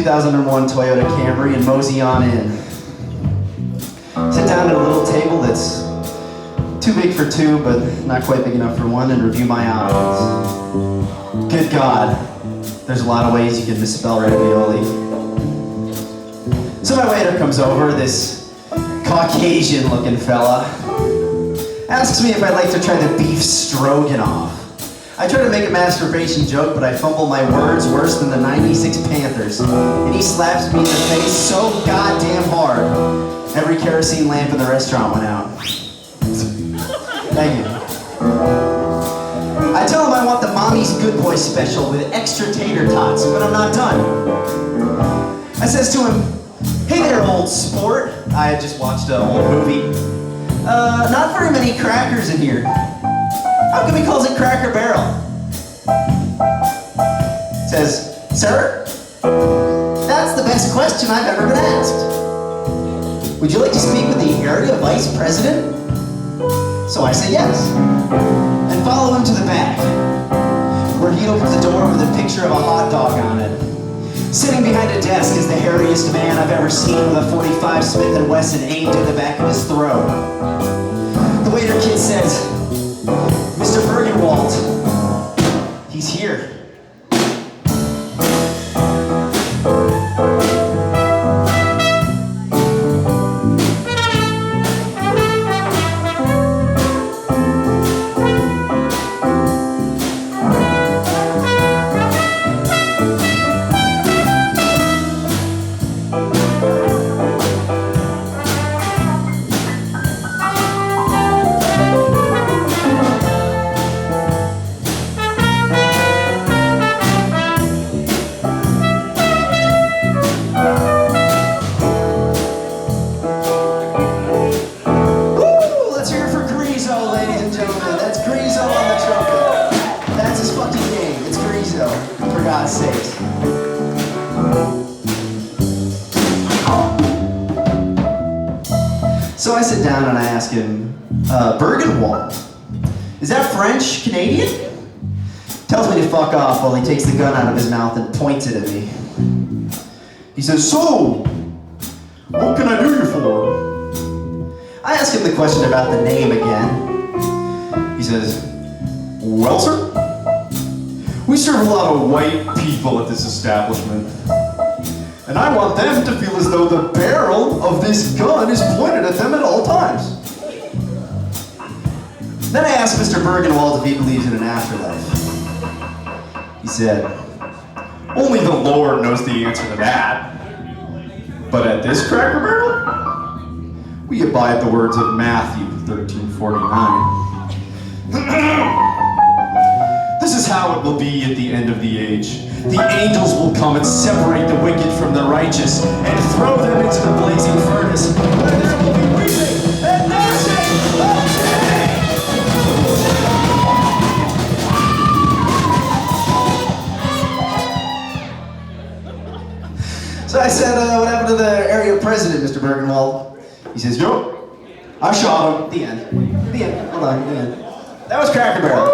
2001 Toyota Camry and mosey on in. Sit down at a little table that's too big for two, but not quite big enough for one, and review my options. Good God, there's a lot of ways you can misspell ravioli. So my waiter comes over, this Caucasian-looking fella, asks me if I'd like to try the beef stroganoff. I try to make a masturbation joke, but I fumble my words worse than the '96 Panthers, and he slaps me in the face so goddamn hard, every kerosene lamp in the restaurant went out. Thank you. I tell him I want the Mommy's Good Boy special with extra tater tots, but I'm not done. I says to him, "Hey there, old sport." I had just watched an old movie. Not very many crackers in here. How come he calls it Cracker Barrel? Says, "Sir, that's the best question I've ever been asked. Would you like to speak with the area vice president?" So I say yes, and follow him to the back, where he opens the door with a picture of a hot dog on it. Sitting behind a desk is the hairiest man I've ever seen with a .45 Smith & Wesson aimed at the back of his throat. The waiter kid says, "Mr. Bergenwald, he's here." For God's sakes. So I sit down and I ask him, Bergenwald, is that French Canadian? Tells me to fuck off while he takes the gun out of his mouth and points it at me. He says, "So, what can I do you for?" I ask him the question about the name again. He says, "Well, sir, we serve a lot of white people at this establishment, and I want them to feel as though the barrel of this gun is pointed at them at all times." Then I asked Mr. Bergenwald if he believes in an afterlife. He said, "Only the Lord knows the answer to that. But at this Cracker Barrel, we abide the words of Matthew 13:49. This is how it will be at the end of the age. The angels will come and separate the wicked from the righteous and throw them into the blazing furnace, where there will be weeping and gnashing of teeth." So I said, "What happened to the area president, Mr. Bergenwald?" He says, "Yo, I shot him." The end. The end. Hold on, the end. That was Cracker Barrel.